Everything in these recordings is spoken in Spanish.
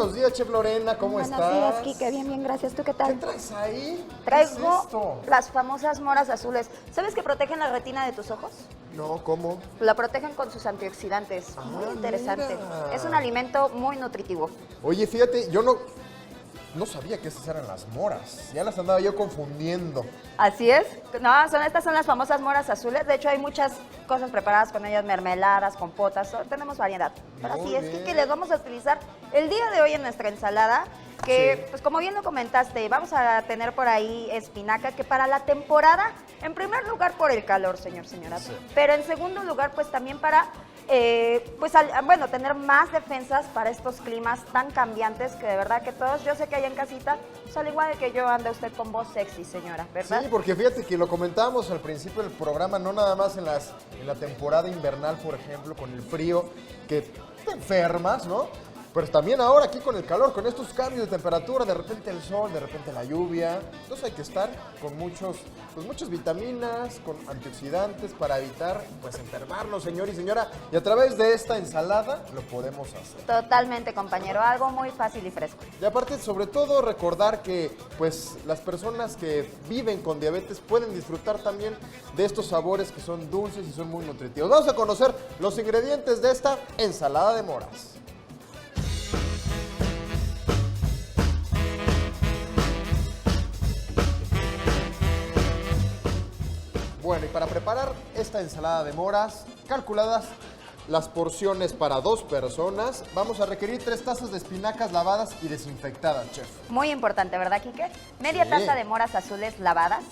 buenos días, Chef Lorena, ¿cómo estás? Buenos días, Quique, bien, gracias. ¿Tú qué tal? ¿Qué traes ahí? Traigo ¿Qué es esto? las famosas moras azules. ¿Sabes que protegen la retina de tus ojos? No, ¿cómo? La protegen con sus antioxidantes. Muy interesante. Mira. Es un alimento muy nutritivo. Oye, fíjate, yo no sabía que esas eran las moras. Ya las andaba yo confundiendo. Así es. No, estas son las famosas moras azules. De hecho, hay muchas cosas preparadas con ellas, mermeladas, compotas. Tenemos variedad. Pero Muy así es, bien. Quique, les vamos a utilizar el día de hoy en nuestra ensalada. Que, Sí. pues como bien lo comentaste, vamos a tener por ahí espinaca, que para la temporada, en primer lugar por el calor, señora, Sí. pero en segundo lugar, pues también para, tener más defensas para estos climas tan cambiantes que de verdad que todos, yo sé que allá en casita, pues al igual de que yo, anda usted con voz sexy, señora, ¿verdad? Sí, porque fíjate que lo comentábamos al principio del programa, no nada más en la temporada invernal, por ejemplo, con el frío, que te enfermas, ¿no? Pero también ahora aquí con el calor, con estos cambios de temperatura, de repente el sol, de repente la lluvia. Entonces hay que estar con muchas vitaminas, con antioxidantes para evitar pues enfermarnos, señor y señora. Y a través de esta ensalada lo podemos hacer. Totalmente, compañero, algo muy fácil y fresco. Y aparte, sobre todo, recordar que pues las personas que viven con diabetes pueden disfrutar también de estos sabores que son dulces y son muy nutritivos. Vamos a conocer los ingredientes de esta ensalada de moras. Bueno, y para preparar esta ensalada de moras, calculadas las porciones para 2 personas, vamos a requerir 3 tazas de espinacas lavadas y desinfectadas, chef. Muy importante, ¿verdad, Quique? Media Sí. taza de moras azules lavadas.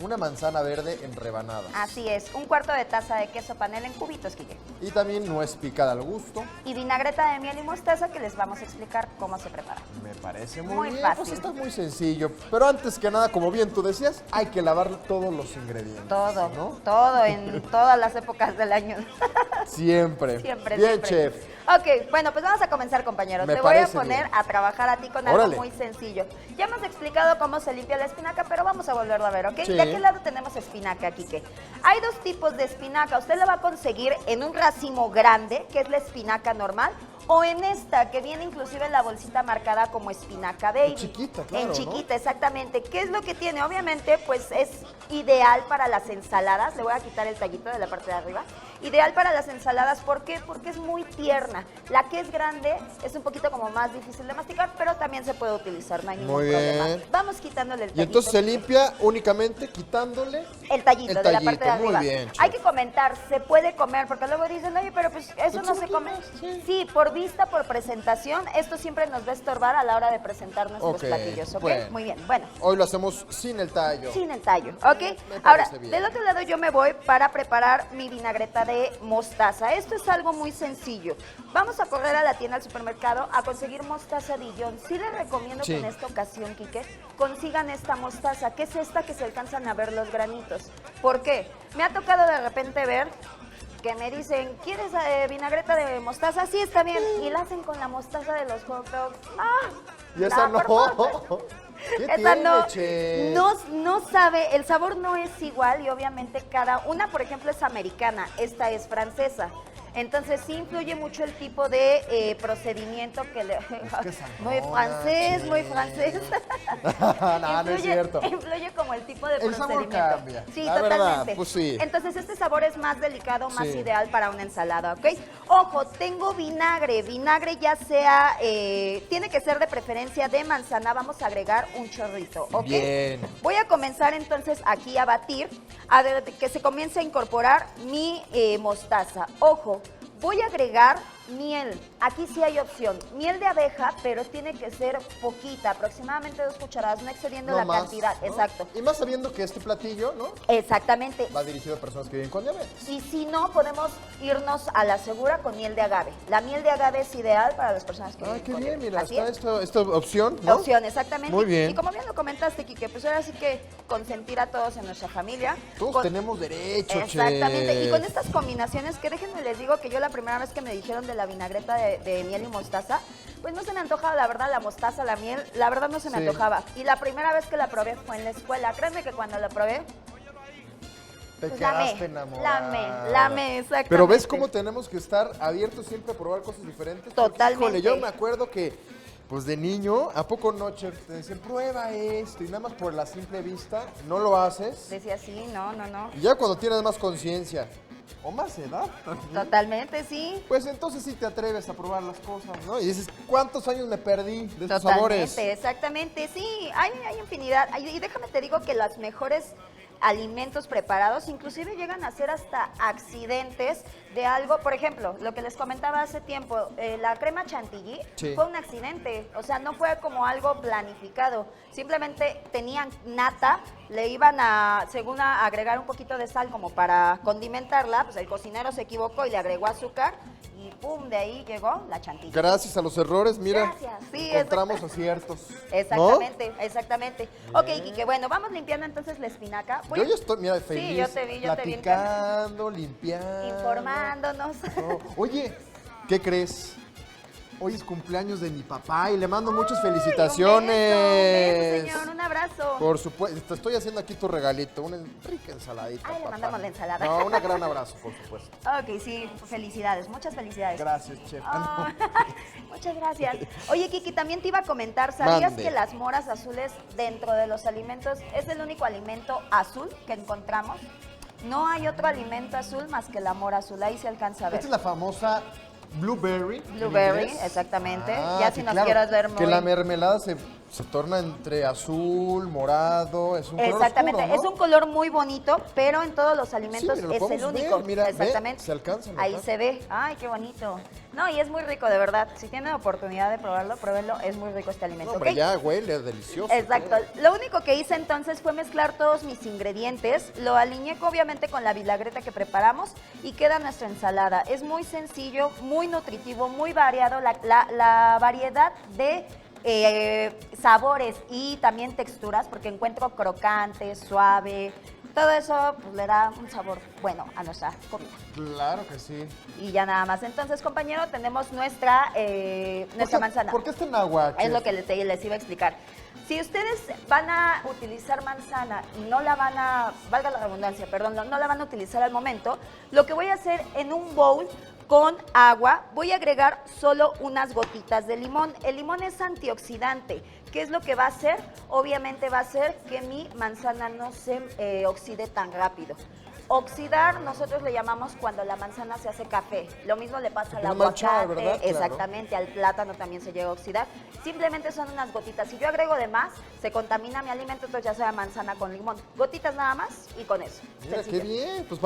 Una manzana verde en rebanadas. Así es, un cuarto de taza de queso panela en cubitos, Quique. Y también nuez picada al gusto. Y vinagreta de miel y mostaza que les vamos a explicar cómo se prepara. Me parece muy, Muy bien. fácil. Pues está muy sencillo. Pero antes que nada, como bien tú decías, hay que lavar todos los ingredientes. Todo, ¿no? todo en todas las épocas del año. Siempre. Siempre, Bien, siempre. chef. Ok, bueno, pues vamos a comenzar, compañero. Me Te voy a parece poner bien. a trabajar a ti con algo Órale. muy sencillo. Ya hemos explicado cómo se limpia la espinaca, pero vamos a volverlo a ver, ¿ok? Sí. ¿De qué lado tenemos espinaca, Quique? Hay 2 tipos de espinaca. Usted la va a conseguir en un racimo grande, que es la espinaca normal, o en esta, que viene inclusive en la bolsita marcada como espinaca baby. En chiquita, claro, En ¿no? chiquita, exactamente. ¿Qué es lo que tiene? Obviamente, pues es ideal para las ensaladas. Le voy a quitar el tallito de la parte de arriba. Ideal para las ensaladas, ¿por qué? Porque es muy tierna. La que es grande es un poquito como más difícil de masticar, pero también se puede utilizar, no hay ningún Muy problema. bien. Vamos quitándole el tallito. Y entonces se limpia únicamente quitándole El tallito de la parte de tallito, muy arriba. bien, chef. Hay que comentar, se puede comer, porque luego dicen, oye, pero pues eso Pues no sí, se come. sí. Sí, por vista, por presentación, esto siempre nos va a estorbar a la hora de presentar nuestros Ok, platillos, ¿ok? bueno. Muy bien, bueno. Hoy lo hacemos sin el tallo. Sin el tallo, ¿ok? Me Ahora, parece bien. del otro lado yo me voy para preparar mi vinagreta de mostaza. Esto es algo muy sencillo. Vamos a correr a la tienda, al supermercado, a conseguir mostaza Dijon. Sí les recomiendo Sí. que en esta ocasión, Quique, consigan esta mostaza, que es esta que se alcanzan a ver los granitos. ¿Por qué? Me ha tocado de repente ver que me dicen, ¿quieres vinagreta de mostaza? Sí, está bien. Y la hacen con la mostaza de los hot dogs. ¡Ah! Y esa por favor. no. ¿Qué Esa tiene, no, chef? no sabe, el sabor no es igual y obviamente una, por ejemplo, es americana, esta es francesa. Entonces sí influye mucho el tipo de procedimiento que le... que muy sangrona, francés, muy che. francés. No, no es cierto. Influye como el tipo de El sabor procedimiento. cambia, Sí, la totalmente. verdad, pues sí. Entonces este sabor es más delicado, más Sí. ideal para una ensalada, ¿ok? Ojo, tengo vinagre ya sea, tiene que ser de preferencia de manzana, vamos a agregar un chorrito, ¿ok? Bien. Voy a comenzar entonces aquí a batir, a ver que se comience a incorporar mi mostaza. Ojo, voy a agregar miel. Aquí sí hay opción. Miel de abeja, pero tiene que ser poquita, aproximadamente 2 cucharadas, no excediendo No la más, cantidad. ¿no? Exacto. Y más sabiendo que este platillo, ¿no? Exactamente. Va dirigido a personas que viven con diabetes. Y si no, podemos irnos a la segura con miel de agave. La miel de agave es ideal para las personas que Ah, viven qué con bien, diabetes. mira, Así está es. esta opción, ¿no? Opción, exactamente. Muy bien. Y como bien lo comentaste, Quique, pues ahora sí que consentir a todos en nuestra familia. Todos tenemos derecho, Exactamente. chef. Y con estas combinaciones, que déjenme les digo que yo la primera vez que me dijeron de la vinagreta de miel y mostaza, pues no se me antoja, la verdad, la mostaza, la miel, la verdad no se me Sí. antojaba. Y la primera vez que la probé fue en la escuela. Créanme que cuando la probé, Te pues quedaste enamorada. la amé, exactamente. Pero ves cómo tenemos que estar abiertos siempre a probar cosas diferentes. Porque, Totalmente. híjole, yo me acuerdo que pues de niño, ¿a poco no, chef? Te decían, prueba esto, y nada más por la simple vista, no lo haces. Decía sí, no. Y ya cuando tienes más conciencia, o más edad también, Totalmente, sí. pues entonces sí te atreves a probar las cosas, ¿no? Y dices, ¿cuántos años me perdí de estos Totalmente, sabores? exactamente, sí, hay infinidad. Y déjame te digo que los mejores alimentos preparados inclusive llegan a ser hasta accidentes de algo. Por ejemplo, lo que les comentaba hace tiempo, la crema chantilly Sí. fue un accidente, o sea, no fue como algo planificado, simplemente tenían nata, le iban a, según a agregar un poquito de sal como para condimentarla, pues el cocinero se equivocó y le agregó azúcar y pum, de ahí llegó la chantilly. Gracias a los errores, mira, Gracias, sí, encontramos aciertos. Exactamente, exactamente. Ok, Kike, bueno, vamos limpiando entonces la espinaca. ¿No? Yo ya estoy, mira, feliz, yo te vi platicando, limpiando. informándonos. No. Oye, ¿qué crees? Hoy es cumpleaños de mi papá y le mando muchas Ay, felicitaciones. un beso, señor, un abrazo. Por supuesto, te estoy haciendo aquí tu regalito, una rica ensaladita. Ay, le papá. mandamos la ensalada. No, un gran abrazo, por supuesto. Ok, sí, felicidades, muchas felicidades. Gracias, chef. Ah, muchas gracias. Oye, Kiki, también te iba a comentar, ¿sabías Mande. que las moras azules dentro de los alimentos es el único alimento azul que encontramos? No hay otro alimento azul más que la mora azul, ahí se alcanza a ver. Esta es la famosa blueberry. en Blueberry, inglés. exactamente. Ah, Ya sí, si nos claro, quieres ver que muy- la mermelada se torna entre azul, morado, es un color Exactamente, oscuro, ¿no? es un color muy bonito, pero en todos los alimentos Sí, mira, lo es el podemos ver, único. mira, ve, Exactamente. se alcanza a notar. Ahí se ve. Ay, qué bonito. No, y es muy rico, de verdad. Si tienen oportunidad de probarlo, pruébenlo. Es muy rico este alimento. No, hombre, ¿ok? ya huele delicioso. Exacto. Lo único que hice entonces fue mezclar todos mis ingredientes. Lo alineé obviamente con la vinagreta que preparamos y queda nuestra ensalada. Es muy sencillo, muy nutritivo, muy variado. La variedad de sabores y también texturas, porque encuentro crocante, suave. Todo eso pues, le da un sabor bueno a nuestra comida. Claro que sí. Y ya nada más. Entonces, compañero, tenemos nuestra manzana. ¿Por qué está en agua, Es chef? lo que les iba a explicar. Si ustedes van a utilizar manzana y no la van a, valga la redundancia, perdón, no la van a utilizar al momento, lo que voy a hacer en un bowl con agua, voy a agregar solo unas gotitas de limón. El limón es antioxidante. ¿Qué es lo que va a hacer? Obviamente va a hacer que mi manzana no se oxide tan rápido. Oxidar, nosotros le llamamos cuando la manzana se hace café. Lo mismo le pasa al Empieza a manchar, aguacate, ¿verdad? Claro. exactamente, al plátano también se llega a oxidar. Simplemente son unas gotitas. Si yo agrego de más, se contamina mi alimento, entonces ya sea manzana con limón. Gotitas nada más y con eso. Mira, qué Sencillo. bien. Pues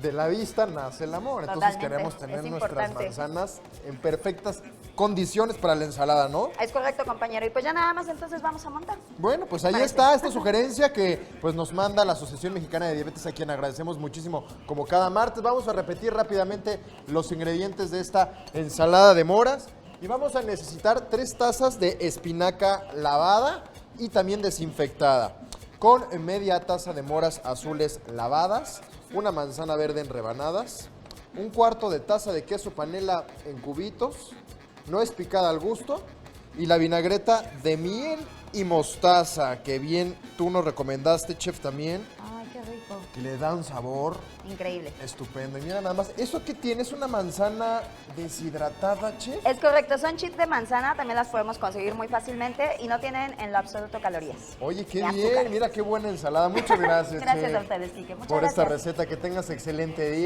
de la vista nace el amor. Entonces Totalmente, queremos tener es nuestras importante. manzanas en perfectas condiciones para la ensalada, ¿no? Es correcto, compañero. Y pues ya nada más entonces vamos a montar. Bueno, pues ahí Parece. está esta sugerencia que pues nos manda la Asociación Mexicana de Diabetes, a quien agradecemos muchísimo como cada martes. Vamos a repetir rápidamente los ingredientes de esta ensalada de moras y vamos a necesitar 3 tazas de espinaca lavada y también desinfectada, con media taza de moras azules lavadas, una manzana verde en rebanadas, un cuarto de taza de queso panela en cubitos, nuez picada al gusto y la vinagreta de miel y mostaza, que bien tú nos recomendaste, chef, también, Ay, qué rico. que le da un sabor Increíble. estupendo. Y mira nada más, ¿eso qué tiene? ¿Es una manzana deshidratada, chef? Es correcto, son chips de manzana, también las podemos conseguir muy fácilmente y no tienen en lo absoluto calorías. Oye, qué Ni bien, azúcares. mira qué buena ensalada. Muchas gracias, Gracias chef, a ustedes, Quique. Muchas por esta gracias. receta. Que tengas excelente día.